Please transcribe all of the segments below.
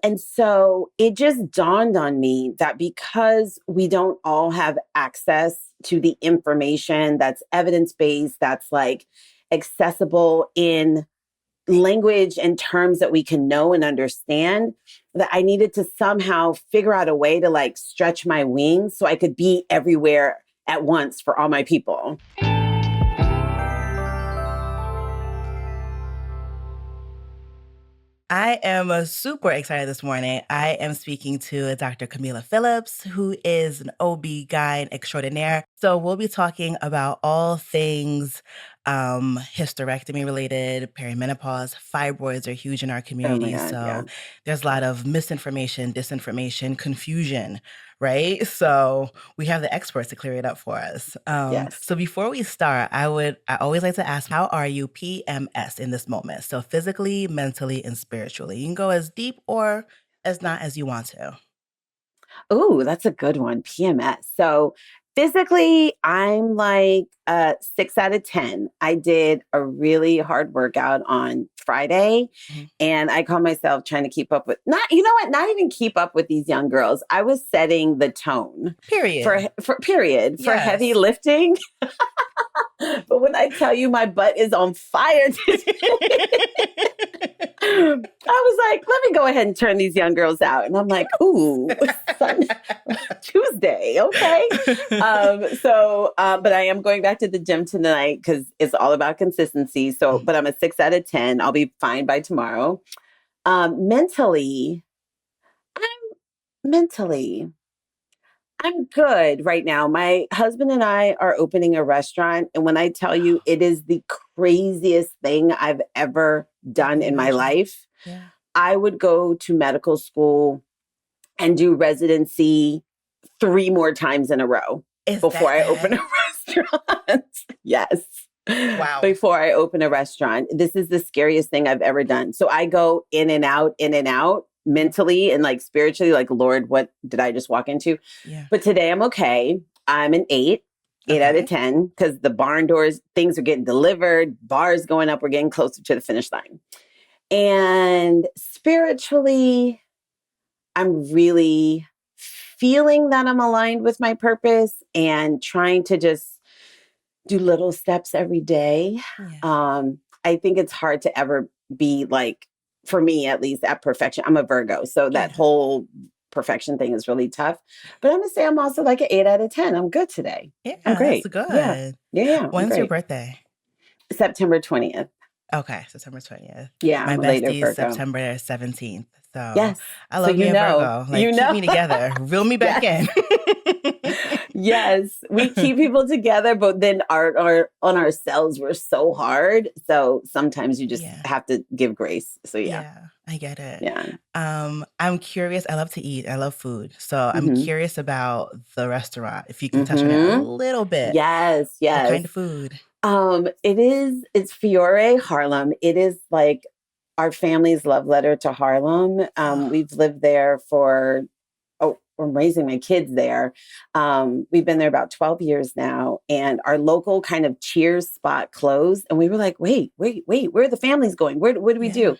And so it just dawned on me that because we don't all have access to the information that's evidence-based, that's like accessible in language and terms that we can know and understand, that I needed to somehow figure out a way to like stretch my wings so I could be everywhere at once for all my people. I am super excited this morning. I am speaking to Dr. Kameelah Phillips, who is an OB-GYN extraordinaire. So we'll be talking about all things hysterectomy related, perimenopause. Fibroids are huge in our community. There's a lot of misinformation, disinformation, confusion, right? So we have the experts to clear it up for us. So before we start, I always like to ask, how are you PMS in this moment? So physically, mentally, and spiritually. You can go as deep or as not as you want to. Oh, that's a good one. PMS. So physically, I'm like 6 out of 10. I did a really hard workout on Friday, and I call myself trying to keep up with, not even keep up with these young girls. I was setting the tone. Period. For heavy lifting. But when I tell you my butt is on fire today, I was like, let me go ahead and turn these young girls out. And I'm like, ooh, Tuesday. Okay. But I am going back to the gym tonight because it's all about consistency. So, but I'm a 6 out of 10. I'll be fine by tomorrow. Mentally, I'm good right now. My husband and I are opening a restaurant. And when I tell you it is the craziest thing I've ever done in my life, I would go to medical school and do residency 3 more times in a row before I open a restaurant. Yes. Wow. Before I open a restaurant. This is the scariest thing I've ever done. So I go in and out, mentally and like spiritually, like, Lord, what did I just walk into? Yeah. But today I'm okay. I'm an 8 out of 10, because the barn doors, things are getting delivered, bars going up, we're getting closer to the finish line. And spiritually, I'm really feeling that I'm aligned with my purpose and trying to just do little steps every day. Yeah. I think it's hard to ever be like, for me at least, at perfection. I'm a Virgo, so that whole perfection thing is really tough. But I'm gonna say I'm also like an 8 out of 10. I'm good today. Yeah, I'm great. That's good. Yeah. When's your birthday? September 20th. Okay, September 20th. Yeah, my bestie is September 17th. So I love me a Virgo. Like, keep me together. Reel me back in. Yes, we keep people together, but then on ourselves, we're so hard. So sometimes you just have to give grace. So yeah, I get it. Yeah. I'm curious. I love to eat. I love food. So I'm curious about the restaurant. If you can touch on it a little bit. Yes. What kind of food? It's Fiore Harlem. It is like our family's love letter to Harlem. We've lived there I'm raising my kids there. We've been there about 12 years now, and our local kind of Cheers spot closed. And we were like, wait, where are the families going? What do we do?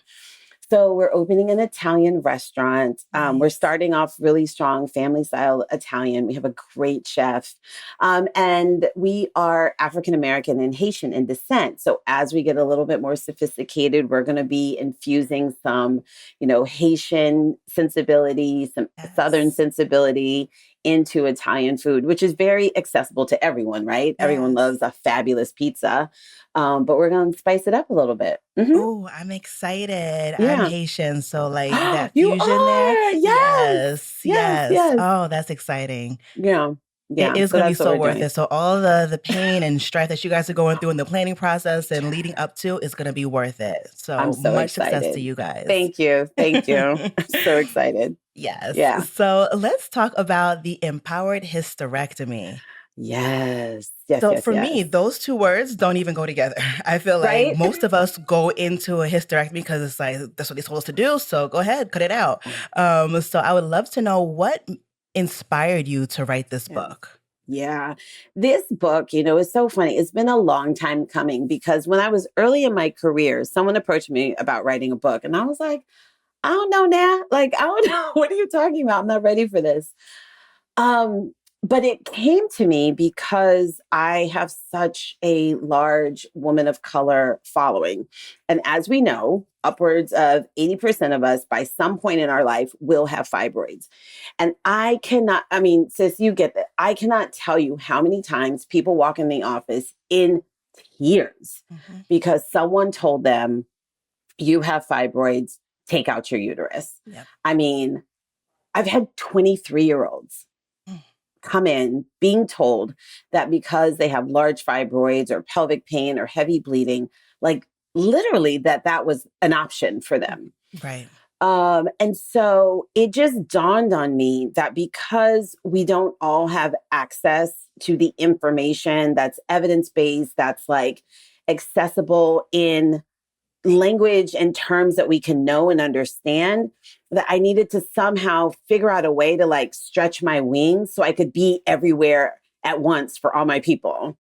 So we're opening an Italian restaurant. We're starting off really strong, family style Italian. We have a great chef. And we are African-American and Haitian in descent. So as we get a little bit more sophisticated, we're going to be infusing some, Haitian sensibility, some Southern sensibility into Italian food, which is very accessible to everyone, right? Yes. Everyone loves a fabulous pizza. But we're going to spice it up a little bit. Oh, I'm excited. I'm Haitian. So like that You fusion are? there. Yes. Oh, that's exciting. Yeah. It is going to be so worth it. So all the pain and strife that you guys are going through in the planning process and leading up to is going to be worth it. So I'm so much excited. Success to you guys. Thank you. I'm so excited. Yes. Yeah. So let's talk about the Empowered Hysterectomy. Yes. So for me, those two words don't even go together. I feel like most of us go into a hysterectomy because it's like, that's what they told us to do. So go ahead, cut it out. So I would love to know what inspired you to write this book. Yeah. This book, is so funny. It's been a long time coming because when I was early in my career, someone approached me about writing a book and I was like, I don't know now. Like, I don't know. What are you talking about? I'm not ready for this. Um, but it came to me because I have such a large woman of color following. And as we know, upwards of 80% of us by some point in our life will have fibroids. And I cannot, I mean, sis, you get that. I cannot tell you how many times people walk in the office in tears because someone told them, you have fibroids, take out your uterus. Yep. I mean, I've had 23-year-olds come in being told that because they have large fibroids or pelvic pain or heavy bleeding, like literally that was an option for them. Right. And so it just dawned on me that because we don't all have access to the information that's evidence-based, that's like accessible in language and terms that we can know and understand, that I needed to somehow figure out a way to like stretch my wings so I could be everywhere at once for all my people.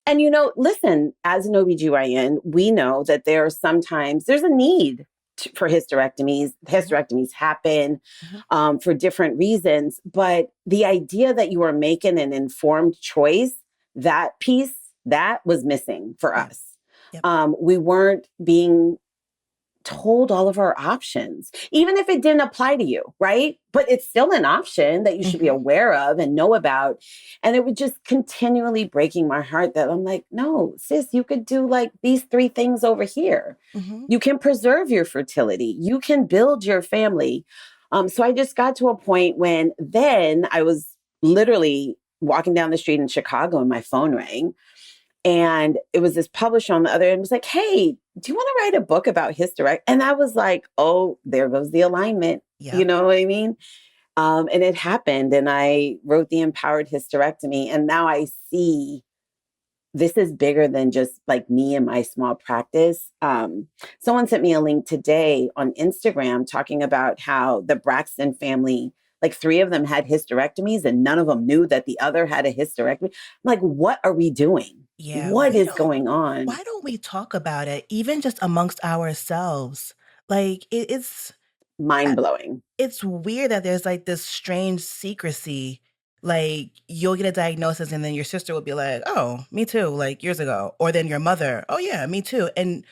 And, listen, as an OBGYN, we know that there's a need for hysterectomies. Hysterectomies happen for different reasons. But the idea that you are making an informed choice, that piece, that was missing for us. Yep. We weren't being told all of our options, even if it didn't apply to you, right? But it's still an option that you should be aware of and know about. And it was just continually breaking my heart that I'm like, no, sis, you could do like these 3 things over here. You can preserve your fertility. You can build your family. So I just got to a point when then I was literally walking down the street in Chicago and my phone rang. And it was this publisher on the other end was like, hey, do you want to write a book about hysterectomy? And I was like, oh, there goes the alignment. Yep. You know what I mean? And it happened. And I wrote the Empowered Hysterectomy. And now I see this is bigger than just like me and my small practice. Someone sent me a link today on Instagram talking about how the Braxton family, like 3 of them had hysterectomies and none of them knew that the other had a hysterectomy. I'm like, what are we doing? Yeah. What is going on? Why don't we talk about it, even just amongst ourselves? Like, it's mind-blowing. It's weird that there's like this strange secrecy. Like, you'll get a diagnosis and then your sister will be like, oh, me too, like years ago. Or then your mother, oh yeah, me too. And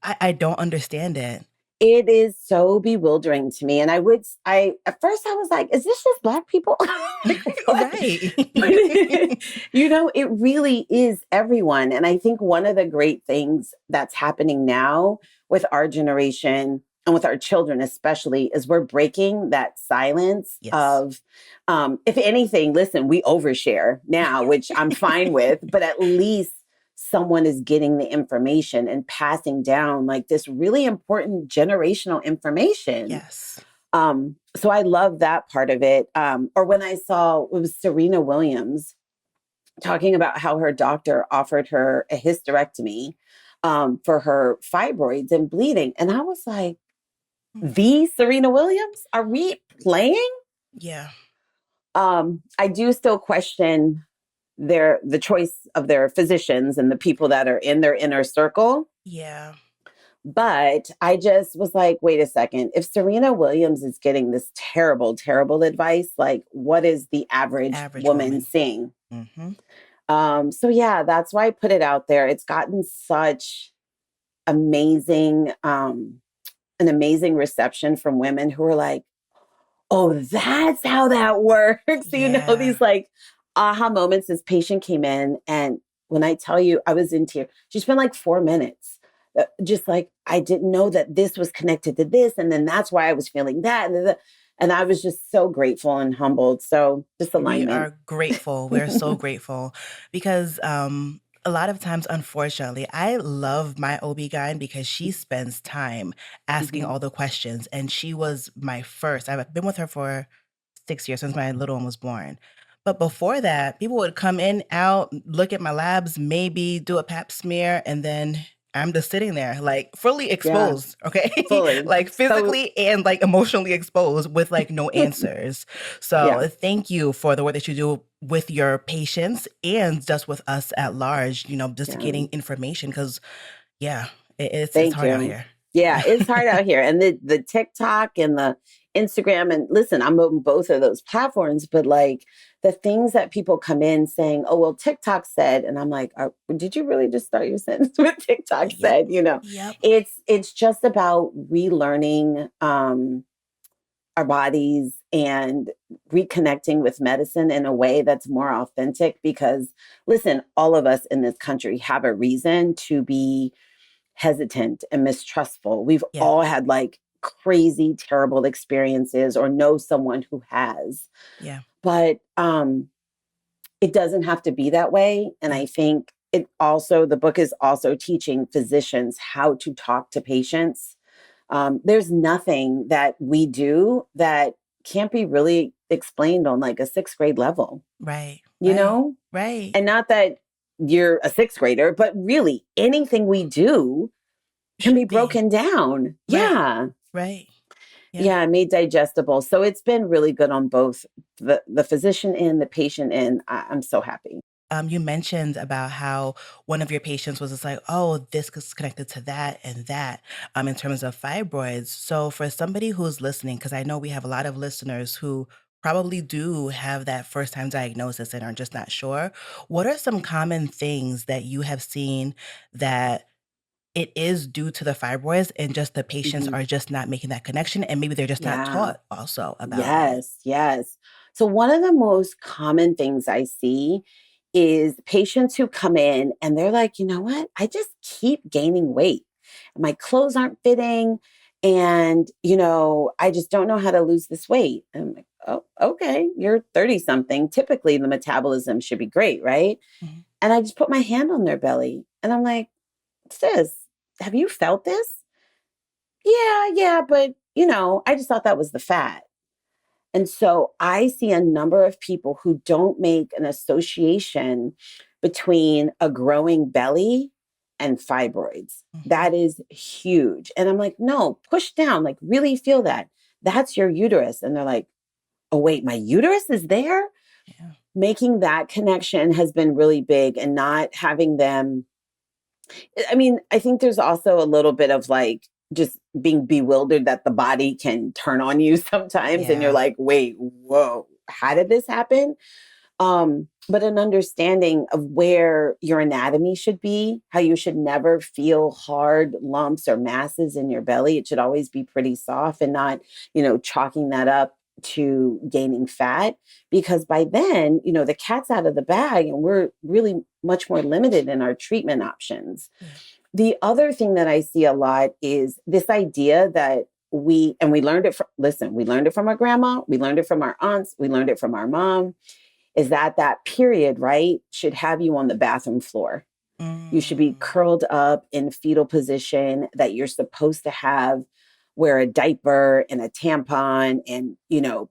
I don't understand it. It is so bewildering to me. And at first I was like, is this just Black people? Right. It really is everyone. And I think one of the great things that's happening now with our generation and with our children especially is we're breaking that silence of, if anything, listen, we overshare now, which I'm fine with, but at least someone is getting the information and passing down like this really important generational information. Yes. So I love that part of it. Or when I saw it was Serena Williams talking about how her doctor offered her a hysterectomy for her fibroids and bleeding. And I was like, the Serena Williams? Are we playing? Yeah. I do still question the choice of their physicians and the people that are in their inner circle. Yeah. But I just was like, wait a second. If Serena Williams is getting this terrible, terrible advice, like what is the average woman seeing? So yeah, that's why I put it out there. It's gotten such an amazing reception from women who are like, oh, that's how that works. Yeah. These like aha moments. This patient came in and when I tell you I was in tears, she spent like 4 minutes. Just like, I didn't know that this was connected to this. And then that's why I was feeling that. And I was just so grateful and humbled. So just alignment. We are grateful. We're so grateful because a lot of times, unfortunately, I love my OB-GYN because she spends time asking all the questions. And she was my first. I've been with her for 6 years since my little one was born. But before that, people would come in, out, look at my labs, maybe do a pap smear, and then I'm just sitting there like fully exposed, okay? Fully. Like physically and like emotionally exposed with like no answers. So thank you for the work that you do with your patients and just with us at large, just getting information because it's hard out here. Yeah, it's hard out here. And the TikTok and the Instagram, and listen, I'm on both of those platforms, but like the things that people come in saying, oh, well, TikTok said, and I'm like, did you really just start your sentence with TikTok Yep. said? Yep. It's just about relearning our bodies and reconnecting with medicine in a way that's more authentic because listen, all of us in this country have a reason to be hesitant and mistrustful. We've Yeah. all had like crazy, terrible experiences or know someone who has. Yeah. But it doesn't have to be that way. And Yeah. I think the book is also teaching physicians how to talk to patients. There's nothing that we do that can't be really explained on like a sixth grade level, Right. you Right. know? Right. And not that you're a sixth grader, but really anything we do can be Should be. broken down. Right. Yeah. Right. Yeah. Yeah, made digestible. So it's been really good on both the physician and the patient end. I'm so happy. You mentioned about how one of your patients was just like, oh, this is connected to that and that, in terms of fibroids. So for somebody who's listening, because I know we have a lot of listeners who probably do have that first time diagnosis and are just not sure, what are some common things that you have seen that it is due to the fibroids and just the patients Mhm. are just not making that connection and maybe they're just not Yeah. taught also about it? Yes, yes. So one of the most common things I see is patients who come in and they're like, you know what? I just keep gaining weight. My clothes aren't fitting. And, I just don't know how to lose this weight. And I'm like, oh, okay. You're 30 something. Typically, the metabolism should be great, right? Mhm. And I just put my hand on their belly and I'm like, sis, have you felt this? Yeah, yeah. But, I just thought that was the fat. And so I see a number of people who don't make an association between a growing belly and fibroids. Mhm. That is huge. And I'm like, no, push down, like really feel that. That's your uterus. And they're like, oh, wait, my uterus is there? Yeah. Making that connection has been really big and not having them. I mean, I think there's also a little bit of like just being bewildered that the body can turn on you sometimes and you're Yeah. like, wait, whoa, how did this happen? But an understanding of where your anatomy should be, how you should never feel hard lumps or masses in your belly. It should always be pretty soft and not, chalking that up to gaining fat because by then, the cat's out of the bag and we're really much more limited in our treatment options. Yeah. The other thing that I see a lot is this idea that we learned it from, listen, we learned it from our grandma, we learned it from our aunts, we learned it from our mom, is that period, right, should have you on the bathroom floor. You should be Mm. curled up in fetal position, that you're supposed to wear a diaper and a tampon and,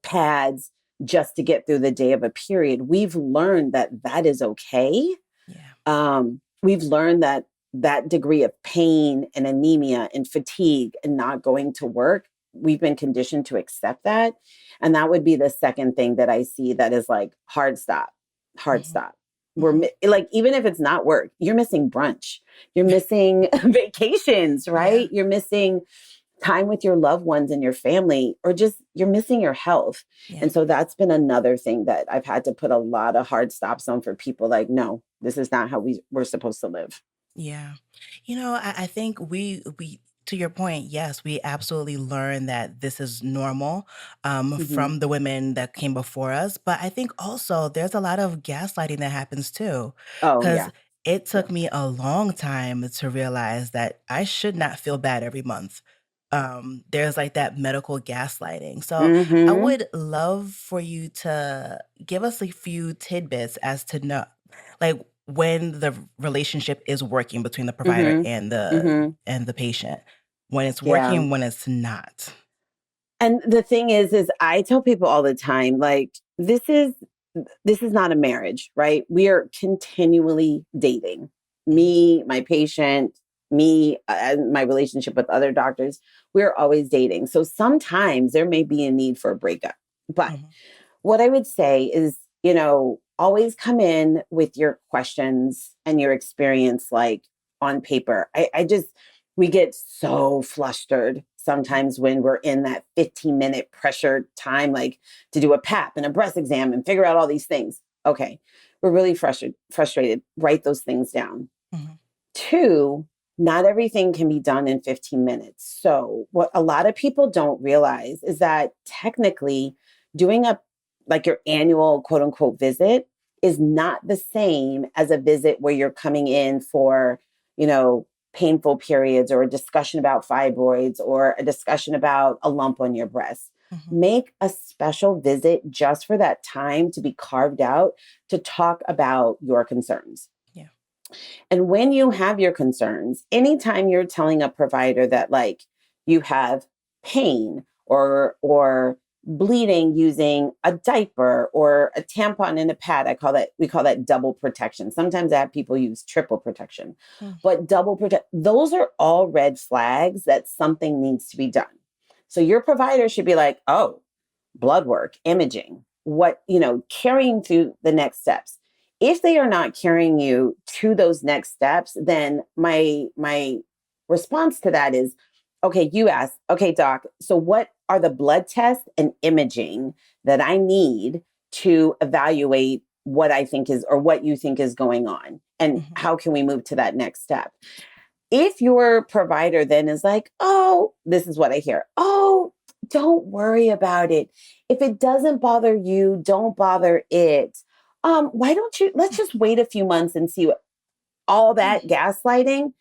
pads just to get through the day of a period. We've learned that that is okay. Yeah. We've learned that that degree of pain and anemia and fatigue and not going to work, we've been conditioned to accept that. And that would be the second thing that I see that is like hard stop, hard Mhm. stop. Mhm. Like, even if it's not work, you're missing brunch, you're missing vacations, Yeah. right? You're missing time with your loved ones and your family, or just you're missing your health. Yeah. And so that's been another thing that I've had to put a lot of hard stops on for people like, no, this is not how we're supposed to live. Yeah. I think we to your point, yes, we absolutely learn that this is normal Hmm. from the women that came before us. But I think also there's a lot of gaslighting that happens too. Oh, Because yeah. it Yeah. took me a long time to realize that I should not feel bad every month. There's like that medical gaslighting. So I Hmm. would love for you to give us a few tidbits as to know, like when the relationship is working between the provider Hmm. and Hmm. the patient, when it's Yeah. working, when it's not. And the thing is I tell people all the time, like, this is not a marriage, right? We are continually dating. Mhm. Me, my patient, me, and my relationship with other doctors, we're always dating. So sometimes there may be a need for a breakup. But Mhm. what I would say is, always come in with your questions and your experience like on paper. I just We get so flustered sometimes when we're in that 15-minute pressure time, like to do a PAP and a breast exam and figure out all these things. Okay, we're really frustrated. Write those things down. Mm-hmm. 2, not everything can be done in 15 minutes. So what a lot of people don't realize is that technically doing your annual quote unquote visit is not the same as a visit where you're coming in for, painful periods or a discussion about fibroids or a discussion about a lump on your breast. Mm-hmm. Make a special visit just for that time to be carved out to talk about your concerns. Yeah. And when you have your concerns, anytime you're telling a provider that you have pain or bleeding using a diaper or a tampon and a pad, we call that double protection. Sometimes I have people use triple protection, but those are all red flags that something needs to be done. So your provider should be like, oh, blood work, imaging, carrying through the next steps. If they are not carrying you to those next steps, then my response to that is, okay, you asked, okay, doc, so what are the blood tests and imaging that I need to evaluate what I think is, or what you think is going on? And how can we move to that next step? If your provider then is like, oh, this is what I hear. Oh, don't worry about it. If it doesn't bother you, don't bother it. Let's just wait a few months and see what all that gaslighting.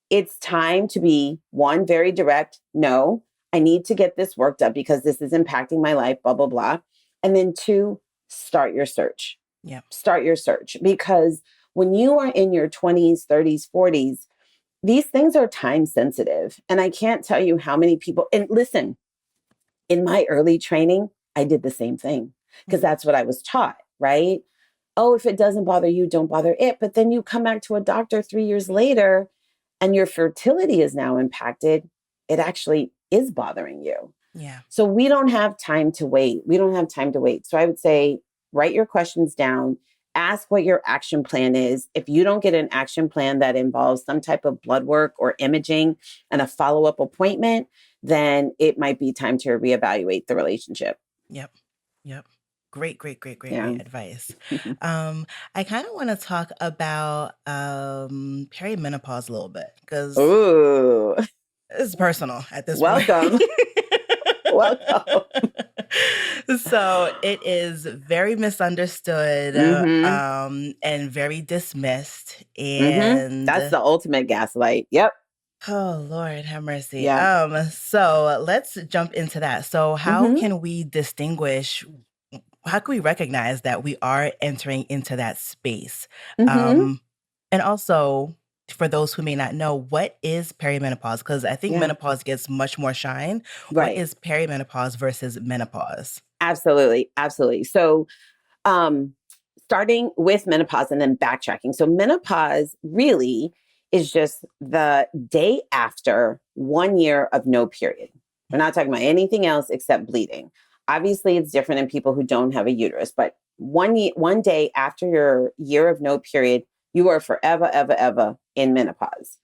It's time to be, 1, very direct. No, I need to get this worked up because this is impacting my life, blah, blah, blah. And then 2, start your search. Yeah. Start your search, because when you are in your 20s, 30s, 40s, these things are time sensitive. And I can't tell you how many people, and listen, in my early training, I did the same thing because that's what I was taught, right? Oh, if it doesn't bother you, don't bother it. But then you come back to a doctor 3 years later and your fertility is now impacted. It actually is bothering you. Yeah. So we don't have time to wait. So I would say, write your questions down. Ask what your action plan is. If you don't get an action plan that involves some type of blood work or imaging and a follow-up appointment, then it might be time to reevaluate the relationship. Yep. Great advice. I kind of want to talk about perimenopause a little bit because it's personal at this point. Welcome. So it is very misunderstood and very dismissed. And that's the ultimate gaslight. Yep. Oh, Lord, have mercy. Yeah. So let's jump into that. So how can we distinguish, how can we recognize that we are entering into that space? And also, for those who may not know, what is perimenopause? Because I think menopause gets much more shine. Right. What is perimenopause versus menopause? Absolutely. So starting with menopause and then backtracking. So menopause really is just the day after 1 year of no period. We're not talking about anything else except bleeding. Obviously, it's different in people who don't have a uterus, but one day after your year of no period, you are forever, ever in menopause.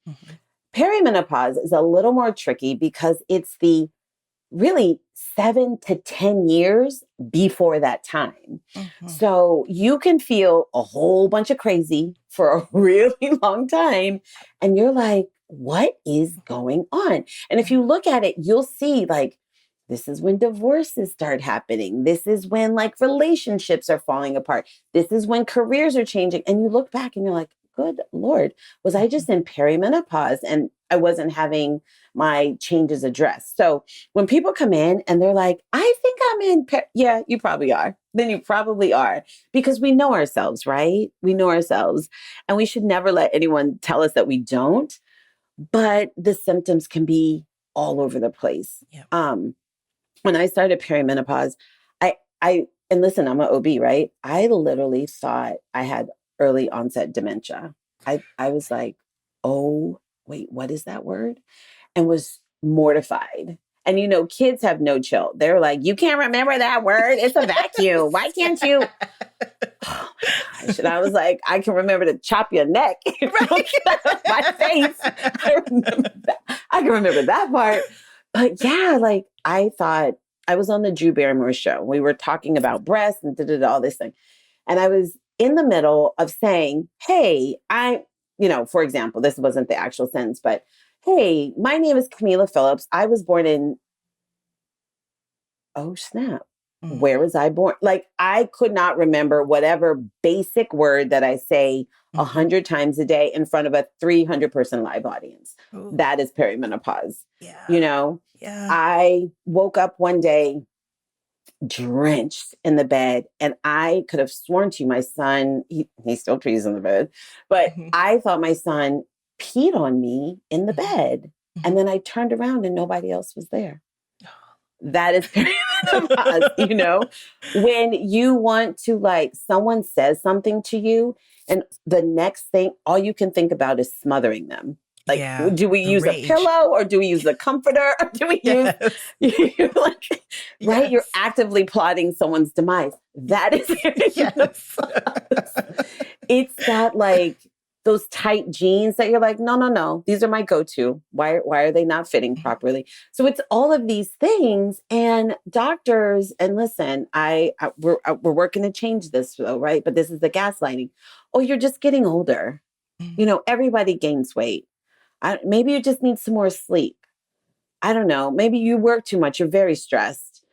Perimenopause is a little more tricky because it's the really 7 to 10 years before that time. So you can feel a whole bunch of crazy for a really long time. And you're like, what is going on? And if you look at it, you'll see this is when divorces start happening. This is when relationships are falling apart. This is when careers are changing. And you look back and you're like, good Lord, was I just in perimenopause and I wasn't having my changes addressed? So when people come in and they're like, I think I'm in, yeah, you probably are. Then you probably are, because we know ourselves, right? We know ourselves, and we should never let anyone tell us that we don't. But the symptoms can be all over the place. When I started perimenopause, and listen, I'm an OB, right? I literally thought I had early onset dementia. I was like, oh, wait, what is that word? And was mortified. And kids have no chill. They're like, you can't remember that word. It's a vacuum. Why can't you? Oh gosh. And I was like, I can remember to chop your neck. My face. I can remember that part. But yeah, like I thought I was on the Drew Barrymore show. We were talking about breasts and all this thing. And I was in the middle of saying, hey, for example, this wasn't the actual sentence, but hey, my name is Kameelah Phillips. I was born in, oh snap. Where was I born? Like I could not remember whatever basic word that I say 100 times a day in front of a 300 person live audience. Ooh. That is perimenopause. Yeah. Yeah. I woke up one day drenched in the bed, and I could have sworn to you, my son, he still pees in the bed, but I thought my son peed on me in the bed. And then I turned around and nobody else was there. That is perimenopause, when you want to, like, someone says something to you and the next thing, all you can think about is smothering them. Like, do we use a pillow or do we use a comforter or do we use, right? You're actively plotting someone's demise. That is, it's that, like, those tight jeans that you're like, no, these are my go-to. Why are they not fitting properly? So it's all of these things, and doctors, and listen, we're working to change this though, right? But this is the gaslighting. Oh, you're just getting older. Everybody gains weight. Maybe you just need some more sleep. I don't know. Maybe you work too much. You're very stressed.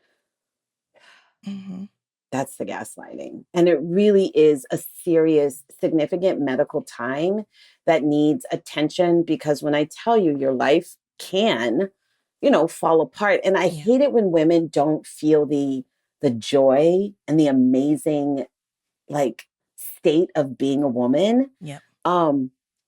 That's the gaslighting. And it really is a serious, significant medical time that needs attention, because when I tell you, your life can, fall apart. And I hate it when women don't feel the joy and the amazing, like, state of being a woman. Yeah.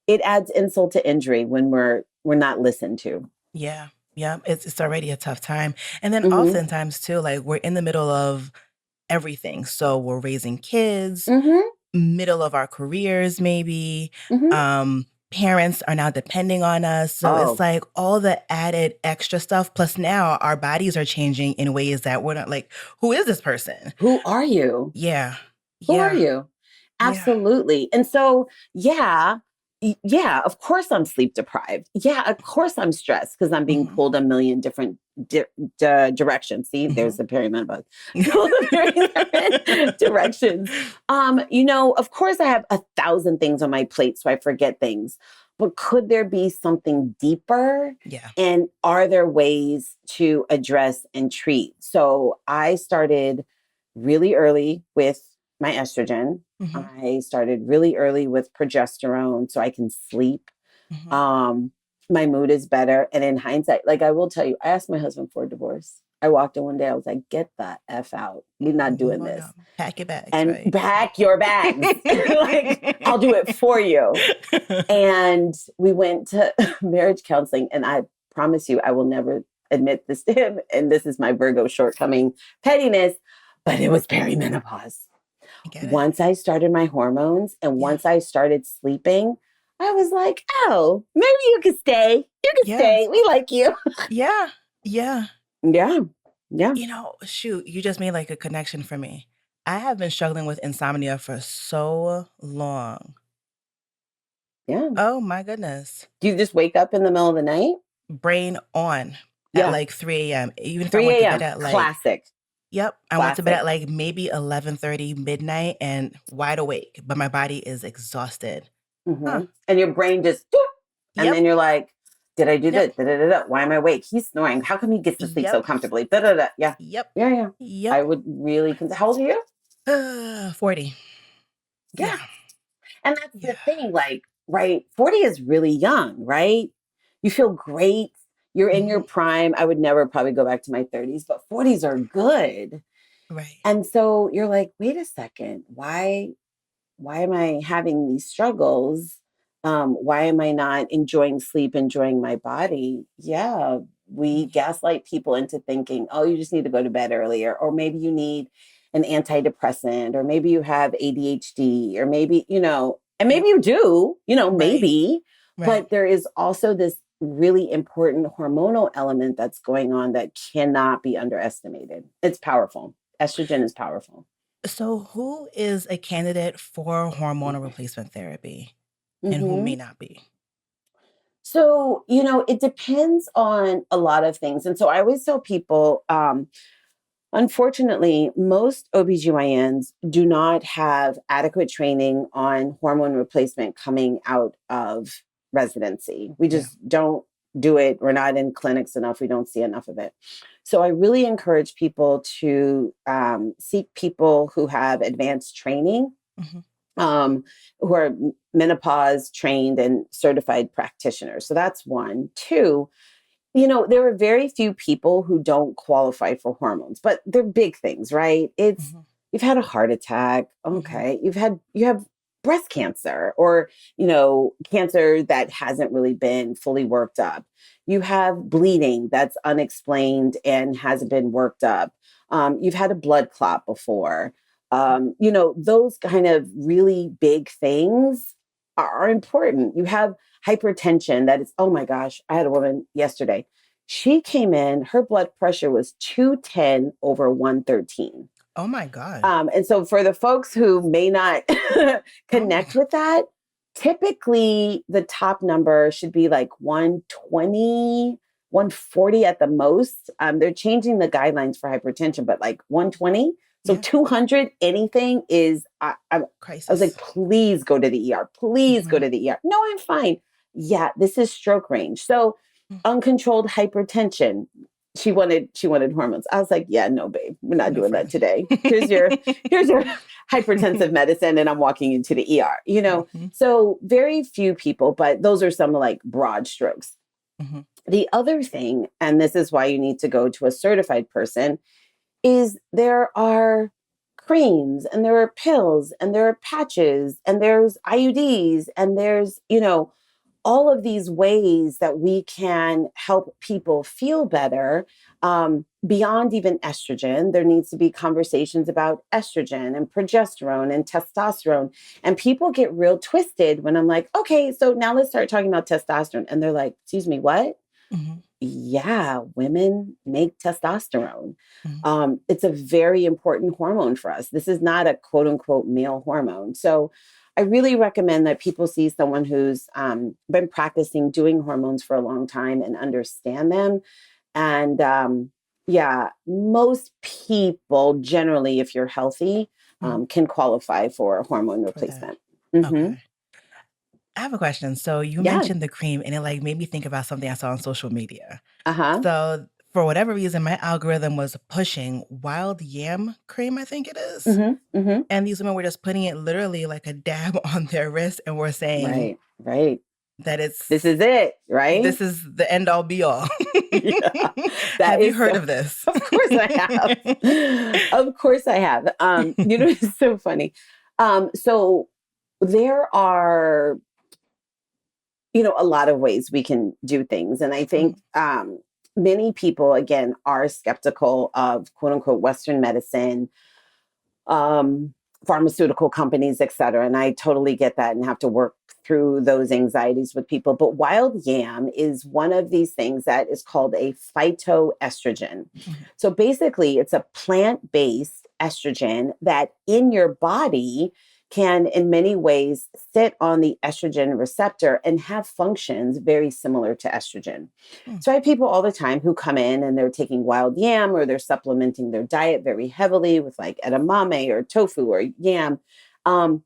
It adds insult to injury when we're not listened to. Yeah. Yeah. It's already a tough time. And then oftentimes too, like, we're in the middle of everything. So we're raising kids, middle of our careers, maybe. Parents are now depending on us. So it's like all the added extra stuff. Plus now our bodies are changing in ways that we're not like, who is this person? Who are you? Yeah. Who are you? Absolutely. And so, of course I'm sleep deprived. Yeah, of course I'm stressed because I'm being pulled a million different directions. See, there's the perimenopause. Directions. Of course I have 1,000 things on my plate, so I forget things. But could there be something deeper? Yeah. And are there ways to address and treat? So I started really early with my estrogen. I started really early with progesterone so I can sleep. My mood is better. And in hindsight, like, I will tell you, I asked my husband for a divorce. I walked in one day, I was like, get the F out. We're not doing this. Pack your bags. And pack your bags. Like, I'll do it for you. And we went to marriage counseling, and I promise you, I will never admit this to him. And this is my Virgo shortcoming pettiness, but it was perimenopause. Once I started my hormones and once I started sleeping, I was like, oh, maybe you can stay. You can stay. We like you. Yeah. Shoot, you just made like a connection for me. I have been struggling with insomnia for so long. Yeah. Oh my goodness. Do you just wake up in the middle of the night? Brain on at like 3 a.m. Even if 3 I went to bed at like... Classic. Yep. I went to bed at like maybe 11:30 midnight and wide awake, but my body is exhausted. And your brain just, and then you're like, did I do this? Why am I awake? He's snoring. How come he gets to sleep so comfortably? Yeah. Yeah. I would really, how old are you? 40. Yeah. And that's the thing, like, right? 40 is really young, right? You feel great. You're in your prime. I would never probably go back to my 30s, but 40s are good. Right. And so you're like, wait a second, why am I having these struggles? Why am I not enjoying sleep, enjoying my body? Yeah, we gaslight people into thinking, oh, you just need to go to bed earlier, or maybe you need an antidepressant, or maybe you have ADHD, or maybe, and maybe you do, maybe, but there is also this really important hormonal element that's going on that cannot be underestimated. It's powerful. Estrogen is powerful. So who is a candidate for hormonal replacement therapy and who Hmm. may not be? So, it depends on a lot of things. And so I always tell people, unfortunately, most OBGYNs do not have adequate training on hormone replacement coming out of residency. We Yeah. just don't do it. We're not in clinics enough. We don't see enough of it. So I really encourage people to seek people who have advanced training, Mhm. who are menopause trained and certified practitioners. So that's one. Two, there are very few people who don't qualify for hormones, but they're big things, right? It's Mhm. you've had a heart attack, Mhm. okay. You have breast cancer or, cancer that hasn't really been fully worked up. You have bleeding that's unexplained and hasn't been worked up. You've had a blood clot before. Those kind of really big things are important. You have hypertension that is, oh my gosh, I had a woman yesterday. She came in, her blood pressure was 210 over 113. Oh my God. And so for the folks who may not Oh. connect with that, typically the top number should be like 120, 140 at the most. They're changing the guidelines for hypertension, but like 120. So Yeah. 200, anything is, I was like, Crisis. please go to the ER. Please go Mhm. to the ER. No, I'm fine. Yeah, this is stroke range. So Mm. uncontrolled hypertension, she wanted hormones. I was like, yeah, no, babe, we're not No doing that friend. today. Here's your hypertensive medicine, and I'm walking into the ER. Mhm. So very few people, but those are some like broad strokes. Mhm. The other thing, and this is why you need to go to a certified person, is there are creams and there are pills and there are patches and there's IUDs and there's, all of these ways that we can help people feel better, beyond even estrogen. There needs to be conversations about estrogen and progesterone and testosterone. And people get real twisted when I'm like, okay, so now let's start talking about testosterone. And they're like, excuse me, what? Mhm. Yeah, women make testosterone. Mhm. It's a very important hormone for us. This is not a quote unquote male hormone. So I really recommend that people see someone who's been practicing doing hormones for a long time and understand them. And yeah, most people generally, if you're healthy, Mhm. can qualify for hormone For that. replacement. Hmm. Okay. I have a question. So you Yeah. mentioned the cream and it like made me think about something I saw on social media. Uh huh. So for whatever reason, my algorithm was pushing wild yam cream, I think it is. Hmm. Hmm. And these women were just putting it literally like a dab on their wrist and were saying Right. Right. that This is it. Right. this is the end all be all. Yeah, that Have you is heard so. of this? Of course I have. Of course I have. It's so funny. So there are, a lot of ways we can do things. And I think Mhm. many people, again, are skeptical of quote unquote Western medicine, um, pharmaceutical companies, et cetera. And I totally get that and have to work through those anxieties with people. But wild yam is one of these things that is called a phytoestrogen. Mhm. So basically, it's a plant based estrogen that in your body can, in many ways, sit on the estrogen receptor and have functions very similar to estrogen. Mm. So I have people all the time who come in and they're taking wild yam or they're supplementing their diet very heavily with like edamame or tofu or yam. Um,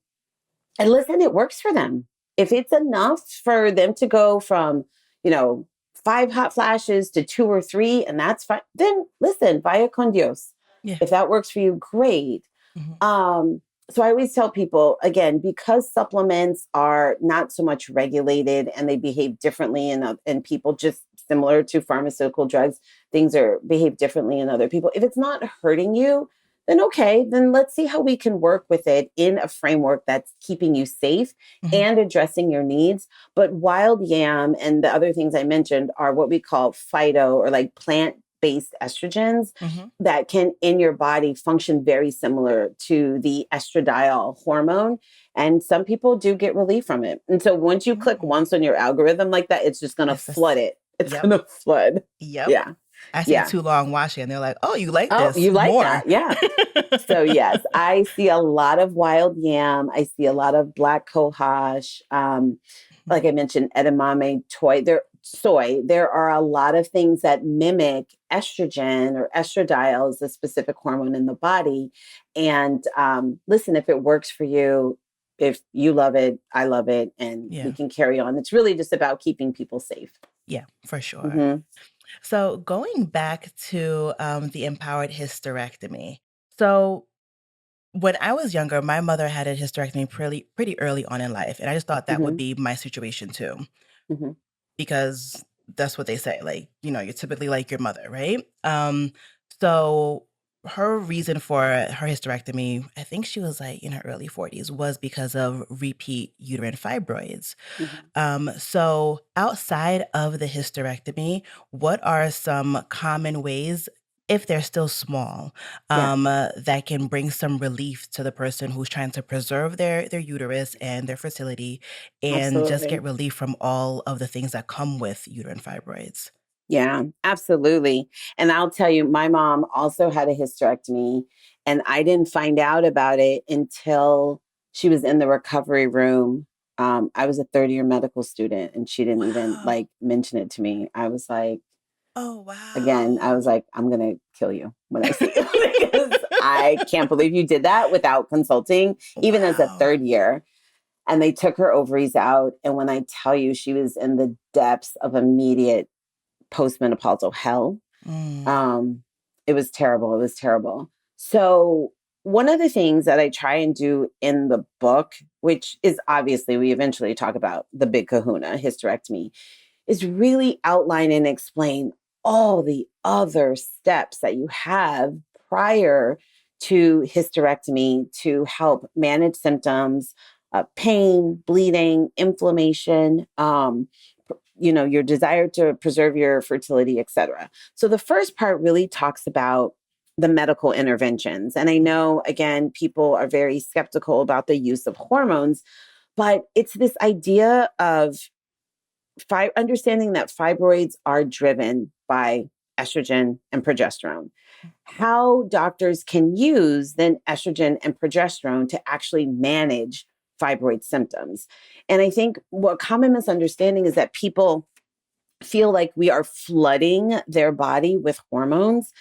and listen, it works for them. If it's enough for them to go from, you know, 5 hot flashes to 2 or 3, and that's fine, then listen, vaya con Dios. Yeah. If that works for you, great. Mhm. So I always tell people, again, because supplements are not so much regulated and they behave differently in people, just similar to pharmaceutical drugs, things are behave differently in other people. If it's not hurting you, then okay, then let's see how we can work with it in a framework that's keeping you safe Mhm. and addressing your needs. But wild yam and the other things I mentioned are what we call phyto or like plant based estrogens Mhm. that can in your body function very similar to the estradiol hormone. And some people do get relief from it. And so once you click Mm. once on your algorithm like that, it's just going to It's just flood it. It's yep. going to flood. Yep. Yeah. I see Yeah. too long washing and they're like, oh, you like Oh, this you like more. that? Yeah. So yes, I see a lot of wild yam. I see a lot of black cohosh. Like I mentioned, edamame, soy. There are a lot of things that mimic estrogen or estradiol is the specific hormone in the body. And listen, if it works for you, if you love it, I love it, and we Yeah. can carry on. It's really just about keeping people safe. Yeah, for sure. Mm-hmm. So going back to the empowered hysterectomy. So when I was younger, my mother had a hysterectomy pretty early on in life. And I just thought that would Mm-hmm. be my situation too, Mm-hmm. because that's what they say. Like, you're typically like your mother, right? So her reason for her hysterectomy, I think she was like in her early 40s, was because of repeat uterine fibroids. So outside of the hysterectomy, what are some common ways, if they're still small, Yeah, that can bring some relief to the person who's trying to preserve their uterus and their fertility and just get absolutely. relief from all of the things that come with uterine fibroids? Yeah, absolutely. And I'll tell you, my mom also had a hysterectomy, and I didn't find out about it until she was in the recovery room. I was a third-year medical student, and she didn't even Wow. like mention it to me. I was like, Oh, again, I was wow. like, I'm gonna kill you when I see you because I can't believe you did that without consulting, even as a Wow. third year. And they took her ovaries out, and when I tell you, she was in the depths of immediate postmenopausal hell. Mm. Um, it was terrible. It was terrible. So, one of the things that I try and do in the book, which is obviously we eventually talk about the big kahuna, hysterectomy, is really outline and explain all the other steps that you have prior to hysterectomy to help manage symptoms, pain, bleeding, inflammation, your desire to preserve your fertility, et cetera. So the first part really talks about the medical interventions. And I know, again, people are very skeptical about the use of hormones, but it's this idea of understanding that fibroids are driven by estrogen and progesterone. How doctors can use then estrogen and progesterone to actually manage fibroid symptoms. And I think what common misunderstanding is that people feel like we are flooding their body with hormones,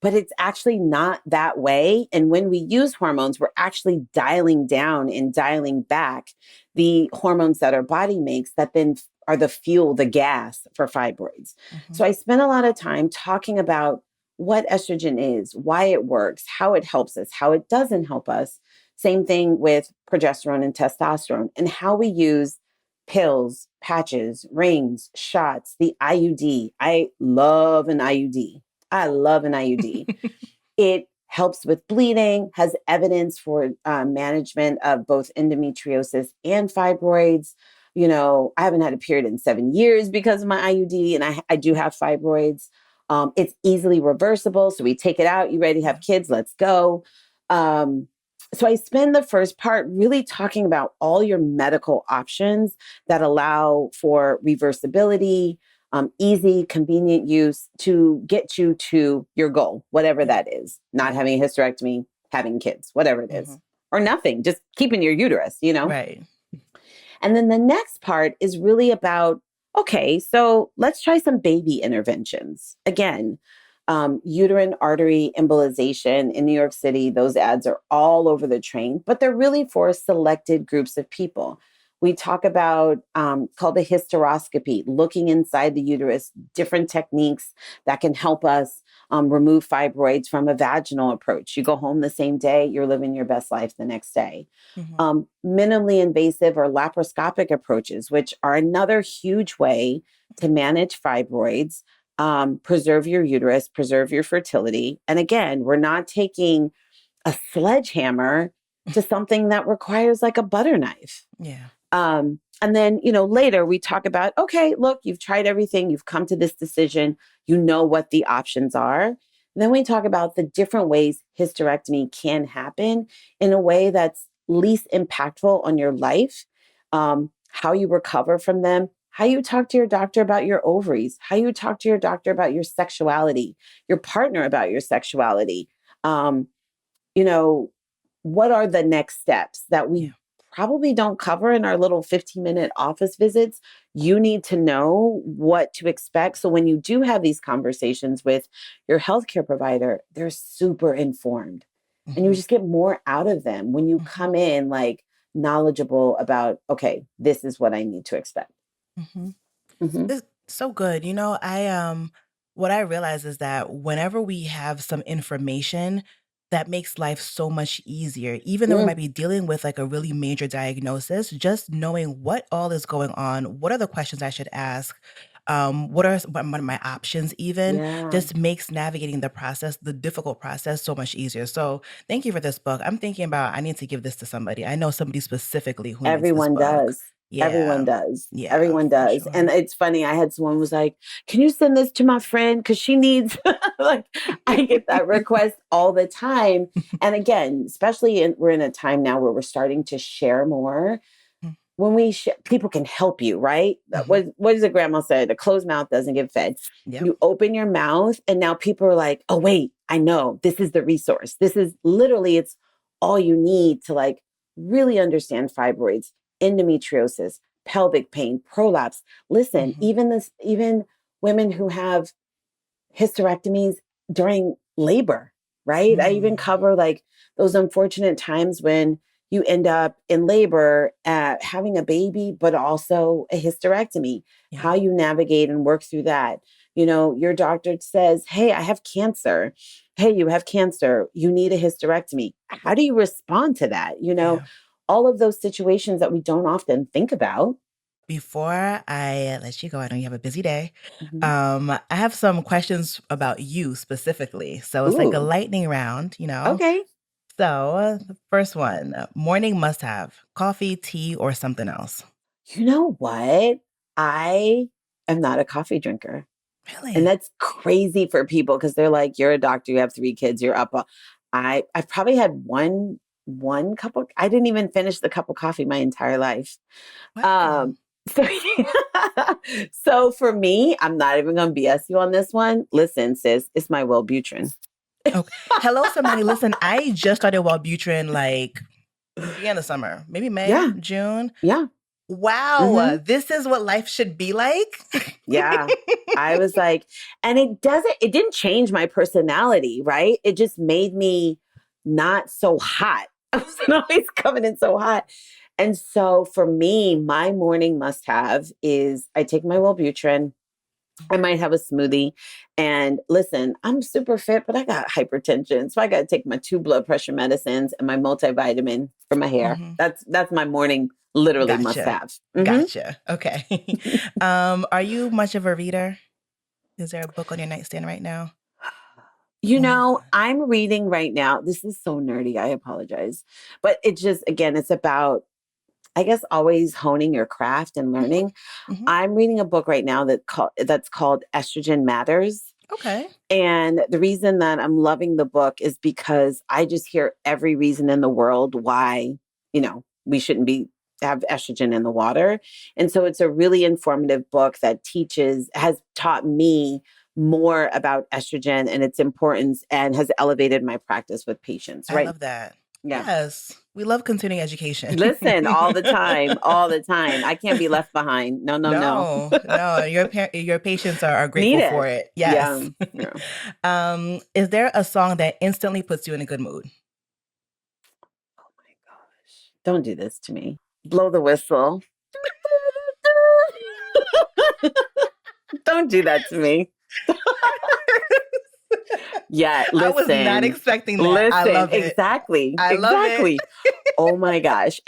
but it's actually not that way. And when we use hormones, we're actually dialing down and dialing back the hormones that our body makes that then are the fuel, the gas for fibroids. Mhm. So I spent a lot of time talking about what estrogen is, why it works, how it helps us, how it doesn't help us. Same thing with progesterone and testosterone, and how we use pills, patches, rings, shots, the IUD. I love an IUD. I love an IUD. It helps with bleeding, has evidence for management of both endometriosis and fibroids. I haven't had a period in 7 years because of my IUD, and I do have fibroids. It's easily reversible. So we take it out. You ready to have Yeah. kids? Let's go. Um, so I spend the first part really talking about all your medical options that allow for reversibility, easy, convenient use to get you to your goal, whatever Yeah. that is. Not Yeah. having a hysterectomy, having kids, whatever it is, Mhm. or nothing, just keeping your uterus. Right. And then the next part is really about okay, so let's try some baby interventions. Again, uterine artery embolization in New York City, those ads are all over the train, but they're really for selected groups of people. We talk about called a hysteroscopy, looking inside the uterus, different techniques that can help us remove fibroids from a vaginal approach. You go home the same day, you're living your best life the next day. Mhm. Minimally invasive or laparoscopic approaches, which are another huge way to manage fibroids, preserve your uterus, preserve your fertility. And again, we're not taking a sledgehammer to something that requires like a butter knife. Yeah. And then, later we talk about, okay, look, you've tried everything, you've come to this decision, you know what the options are. And then we talk about the different ways hysterectomy can happen in a way that's least impactful on your life, how you recover from them, how you talk to your doctor about your ovaries, how you talk to your doctor about your sexuality, your partner about your sexuality. Um, you know, what are the next steps that we probably don't cover in our little 15-minute office visits? You need to know what to expect. So when you do have these conversations with your healthcare provider, they're super informed and you just get more out of them when you come in like knowledgeable about, okay, this is what I need to expect. It's so good. What I realize is that whenever we have some information, that makes life so much easier. Even though we might be dealing with like a really major diagnosis, just knowing what all is going on, what are the questions I should ask, what are what are my options even, Yeah. just makes navigating the process, the difficult process, so much easier. So thank you for this book. I'm thinking about I need to give this to somebody. I know somebody specifically who needs this Everyone book. does. Everyone Yeah. does. Yeah, Everyone for does. And sure. it's funny. I had someone was like, can you send this to my friend? Because she needs, like, I get that request all the time. And again, especially we're in a time now where we're starting to share more. When people can help you, right? What does the grandma say? The closed mouth doesn't get fed. Yep. You open your mouth and now people are like, oh, wait, I know this is the resource. This is literally, it's all you need to like really understand fibroids, endometriosis, pelvic pain, prolapse. Listen, even women who have hysterectomies during labor, right? I even cover like those unfortunate times when you end up in labor having a baby, but also a hysterectomy, how you navigate and work through that. You know, your doctor says, hey, I have cancer. Hey, you have cancer. You need a hysterectomy. How do you respond to that? You know, all of those situations that we don't often think about. Before I let you go, I know you have a busy day. I have some questions about you specifically. So it's like a Ooh, lightning round, you know? okay. So the first one, morning must have coffee, tea, or something else. You know what? I am not a coffee drinker. And Really? that's crazy for people because they're like, you're a doctor, you have 3 kids, you're up. I've probably had one cup of, I didn't even finish the cup of coffee my entire life. Wow. Um, so, so for me, I'm not even going to BS you on this one. Listen, sis, it's my Wellbutrin. Okay. Hello, somebody. Listen, I just started Wellbutrin like beginning of the summer, maybe May, Yeah. June. Yeah. Wow, this is what life should be like? Yeah. I was like, and it didn't change my personality, right? It just made me not so hot. I wasn't always coming in so hot. And so for me, my morning must have is I take my Wellbutrin. I might have a smoothie. And listen, I'm super fit, but I got hypertension. So I got to take my 2 blood pressure medicines and my multivitamin for my hair. That's my morning literally must Gotcha. have. Gotcha. Okay. Are you much of a reader? Is there a book on your nightstand right now? You Only know, one. I'm reading right now. This is so nerdy. I apologize. But it's just, again, it's about, I guess, always honing your craft and Mhm, learning. mhm. I'm reading a book right now that's called Estrogen Matters. Okay. And the reason that I'm loving the book is because I just hear every reason in the world why, we shouldn't have estrogen in the water. And so it's a really informative book that has taught me more about estrogen and its importance and has elevated my practice with patients, I right? love that. Yeah. Yes. We love continuing education. Listen, all the time, all the time. I can't be left behind. No, no, no. No, no, your patients are Need grateful for it. it. Yeah. Yes. Yeah. Is there a song that instantly puts you in a good mood? Oh my gosh. Don't do this to me. Blow the whistle. Don't do that to me. Yeah, I was not listen. expecting that. I Listen. love it. Exactly. I love it. Exactly. Oh my gosh.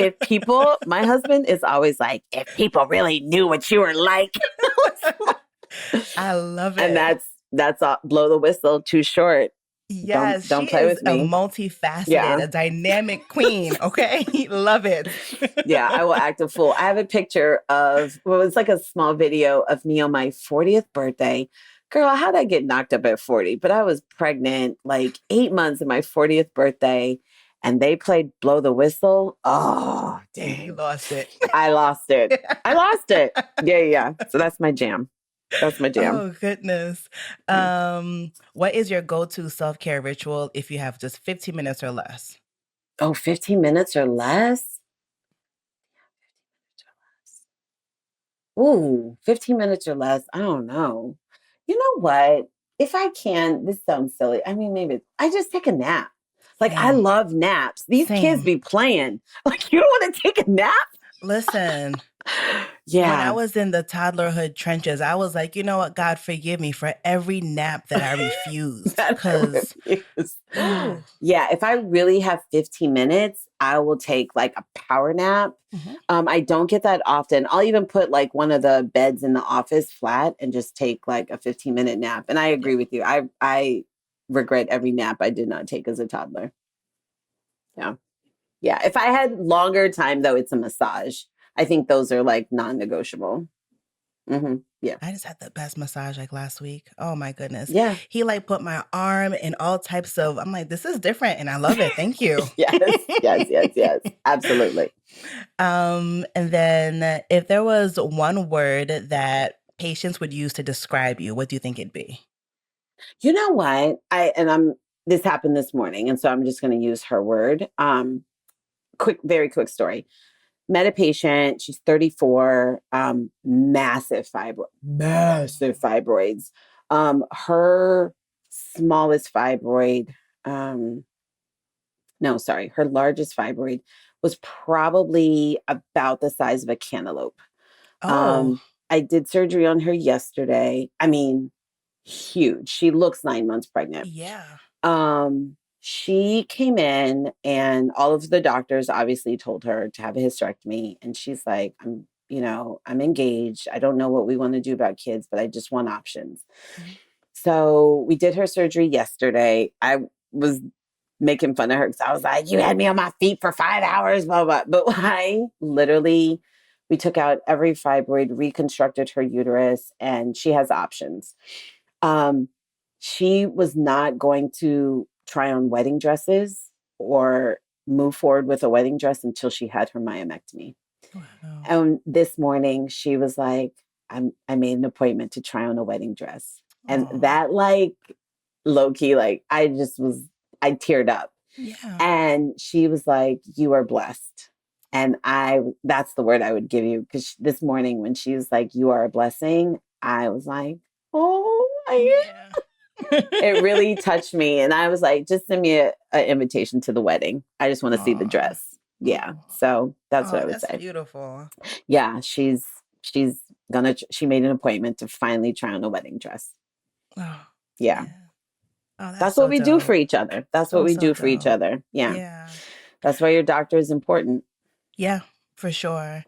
My husband is always like, if people really knew what you were like. I love And it. that's all, blow the whistle, too short. Yes, she Don't play is with a me. multifaceted, Yeah. a dynamic queen, okay? Love it. Yeah, I will act a fool. I have a picture it's like a small video of me on my 40th birthday. Girl, how'd I get knocked up at 40? But I was pregnant like 8 months of my 40th birthday and they played Blow the Whistle. Oh, You lost it. I lost it. I lost it. Yeah. So that's my jam. That's my jam. Oh, goodness. Yeah. What is your go-to self-care ritual if you have just 15 minutes or less? Oh, 15 minutes or less? Ooh, 15 minutes or less. I don't know. You know what? If I can, this sounds silly. I mean, maybe I just take a nap. Like, I Same. love naps. These kids Same. be playing. Like, you don't want to take a nap? Listen, when I Yeah. was in the toddlerhood trenches, I was like, you know what? God forgive me for every nap that I refused. That I Because, refuse. ooh. Yeah, if I really have 15 minutes, I will take like a power nap. Mhm. I don't get that often. I'll even put like one of the beds in the office flat and just take like a 15-minute nap. And I Yeah. agree with you. I regret every nap I did not take as a toddler. Yeah. Yeah. If I had longer time though, it's a massage. I think those are like non-negotiable. Yeah. I just had the best massage like last week. Oh my goodness. Yeah. He like put my arm in all types of, I'm like, this is different and I love it. Thank you. Yes. Absolutely. And then if there was one word that patients would use to describe you, what do you think it'd be? You know what? This happened this morning, and so I'm just going to use her word. Very quick story. Met a patient. She's 34. Massive fibroids. Her smallest fibroid. No, sorry, her largest fibroid was probably about the size of a cantaloupe. Oh, I did surgery on her yesterday. I mean, huge. She looks 9 months pregnant. yeah. She came in and all of the doctors obviously told her to have a hysterectomy. And she's like, I'm engaged. I don't know what we want to do about kids, but I just want options. Mhm. So we did her surgery yesterday. I was making fun of her because I was like, you had me on my feet for 5 hours, blah, blah. But we took out every fibroid, reconstructed her uterus, and she has options. Um, she was not going to try on wedding dresses or move forward with a wedding dress until she had her myomectomy. Wow. And this morning she was like, I made an appointment to try on a wedding dress. And Oh, that like low key, like I teared up. yeah. And she was like, you are blessed. And that's the word I would give you. Because this morning when she was like, you are a blessing, I was like, oh, I Yeah. it really touched me. And I was like, just send me an invitation to the wedding. I just want to see the Aw. dress. Yeah. So that's what Oh, I would that's say. beautiful. Yeah. She's she made an appointment to finally try on a wedding dress. Oh, Yeah. yeah. Oh, that's That's what so we do for dope. each other. That's what So, we so do for each dope. other. Yeah. Yeah. That's why your doctor is important. Yeah, for sure.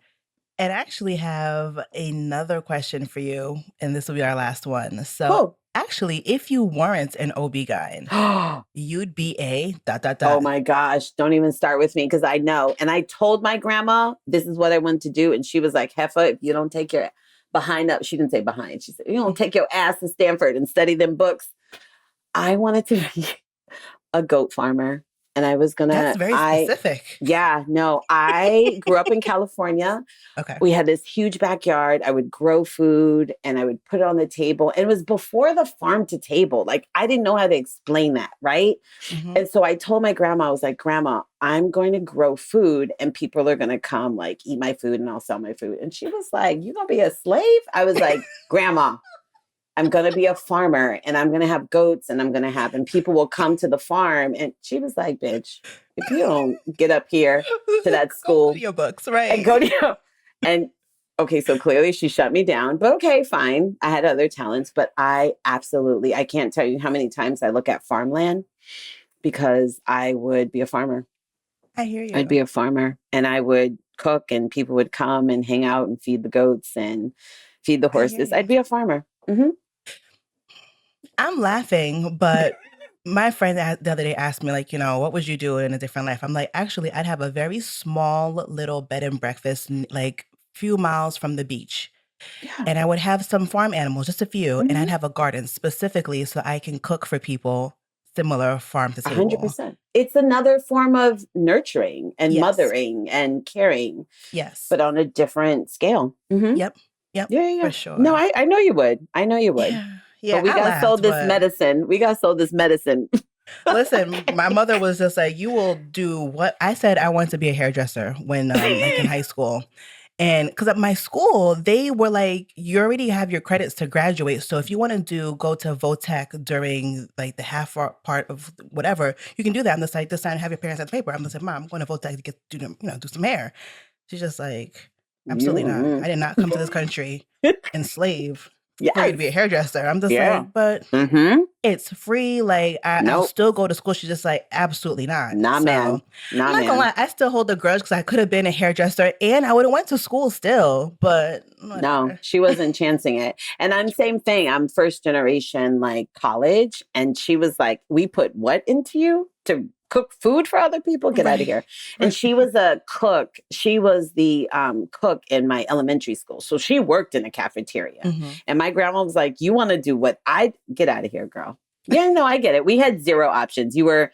And I actually have another question for you, and this will be our last one. So, Cool. actually, if you weren't an OB-GYN, you'd be a dot, dot, Oh dot. my gosh. Don't even start with me because I know. And I told my grandma this is what I want to do. And she was like, Heffa, if you don't take your behind up, she didn't say behind. She said, you don't take your ass to Stanford and study them books. I wanted to be a goat farmer. And I was That's very specific. I grew up in California. Okay. We had this huge backyard. I would grow food and I would put it on the table. And it was before the farm to table. Like I didn't know how to explain that, right? Mhm. And so I told my grandma, I was like, Grandma, I'm going to grow food and people are going to come like eat my food and I'll sell my food. And she was like, you going to be a slave? I was like, Grandma, I'm going to be a farmer and I'm going to have goats and people will come to the farm. And she was like, bitch, if you don't get up here to that Go school audiobooks, and right? go to, and okay, so clearly she shut me down, but okay, fine. I had other talents, but I can't tell you how many times I look at farmland because I would be a farmer. I hear I'd you. be a farmer and I would cook and people would come and hang out and feed the goats and feed the I hear horses. I'd you. be a farmer. Mm-hmm. I'm laughing, but my friend the other day asked me, like, what would you do in a different life? I'm like, actually, I'd have a very small little bed and breakfast, like few miles from the beach. Yeah. And I would have some farm animals, just a few, and Mm-hmm. I'd have a garden specifically so I can cook for people similar farm to table. 100%. It's another form of nurturing and Yes. mothering and caring, Yes. but on a different scale. Yep. Yeah. For sure. No, I know you would. I know you would. Yeah. But we got sold this medicine. We got sold this medicine. Listen, my mother was just like, you will do what I said. I wanted to be a hairdresser when like in high school. And because at my school, they were like, you already have your credits to graduate. So if you want to go to VOTEC during like the half part of whatever, you can do that. I'm just like, just sign and have your parents at the paper. I'm just like, Mom, I'm going to VOTEC to do some hair. She's just like, absolutely not. I did not come to this country enslaved for you to be a hairdresser. I'm just like, but it's free. Like I'll still go to school. She's just like, absolutely not. Nah, man. I'm not gonna lie. I still hold the grudge because I could have been a hairdresser and I would have went to school still. But whatever. No, she wasn't chancing it. And I'm same thing. I'm first generation like college, and she was like, "We put what into you to cook food for other people? Get out of here." And she was a cook. She was the cook in my elementary school. So she worked in a cafeteria. And my grandma was like, "You want to do what I get out of here, girl." Yeah, no, I get it. We had zero options. You were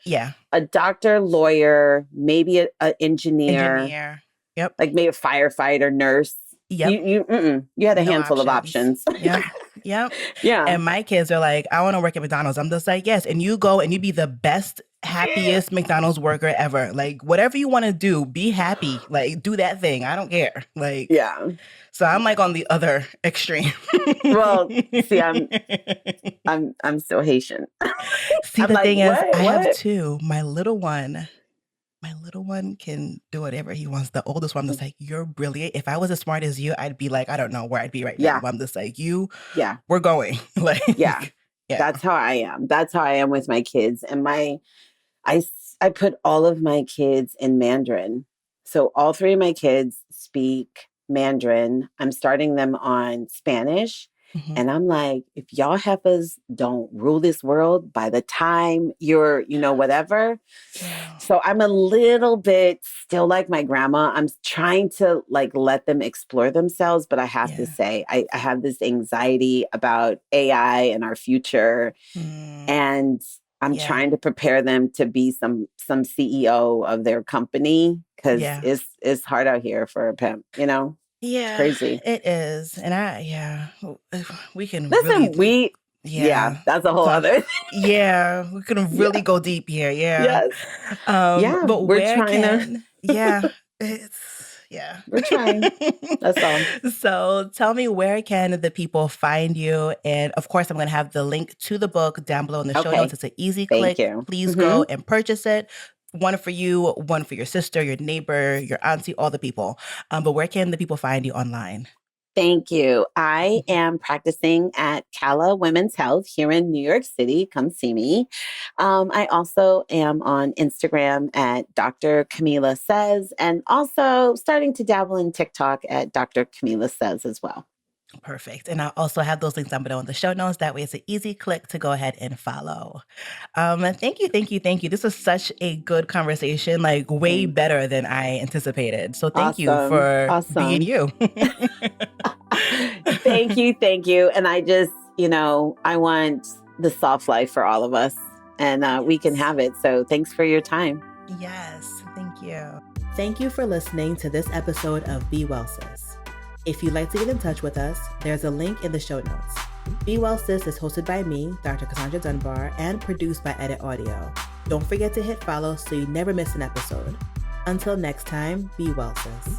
a doctor, lawyer, maybe an engineer. Yep. Like maybe a firefighter, nurse. Yep. You had a handful of options. Yep. Yeah. And my kids are like, I want to work at McDonald's. I'm just like, yes. And you go and you be the best, happiest McDonald's worker ever. Like whatever you want to do, be happy. Like do that thing. I don't care. Like, so I'm like on the other extreme. Well, see, I'm still Haitian. See, the thing is, I have two. My little one can do whatever he wants. The oldest one is like, you're brilliant. If I was as smart as you, I'd be like, I don't know where I'd be right now. I'm just like, we're going. Like, that's how I am. That's how I am with my kids. And I put all of my kids in Mandarin. So all three of my kids speak Mandarin. I'm starting them on Spanish. And I'm like, if y'all heifers don't rule this world by the time you're, whatever. So I'm a little bit still like my grandma. I'm trying to like let them explore themselves. But I have to say, I have this anxiety about AI and our future. And I'm trying to prepare them to be some CEO of their company because it's hard out here for a pimp, Yeah, it's crazy. It is. And we can listen, that's a whole other. We can really go deep here. Yes. But we're trying we're trying. That's all. So tell me, where can the people find you? And of course, I'm going to have the link to the book down below in the show notes. It's an easy click. Please go and purchase it. One for you, one for your sister, your neighbor, your auntie, all the people. But where can the people find you online? Thank you. I am practicing at Kameelah Women's Health here in New York City. Come see me. I also am on Instagram at Dr. Kameelah Says, and also starting to dabble in TikTok at Dr. Kameelah Says as well. Perfect. And I'll also have those links down below in the show notes. That way it's an easy click to go ahead and follow. Thank you. This was such a good conversation, like way better than I anticipated. So thank you for being you. Thank you. And I just, I want the soft life for all of us, and we can have it. So thanks for your time. Yes. Thank you. Thank you for listening to this episode of Be Well Sis. If you'd like to get in touch with us, there's a link in the show notes. Be Well Sis is hosted by me, Dr. Cassandra Dunbar, and produced by Edit Audio. Don't forget to hit follow so you never miss an episode. Until next time, be well, sis.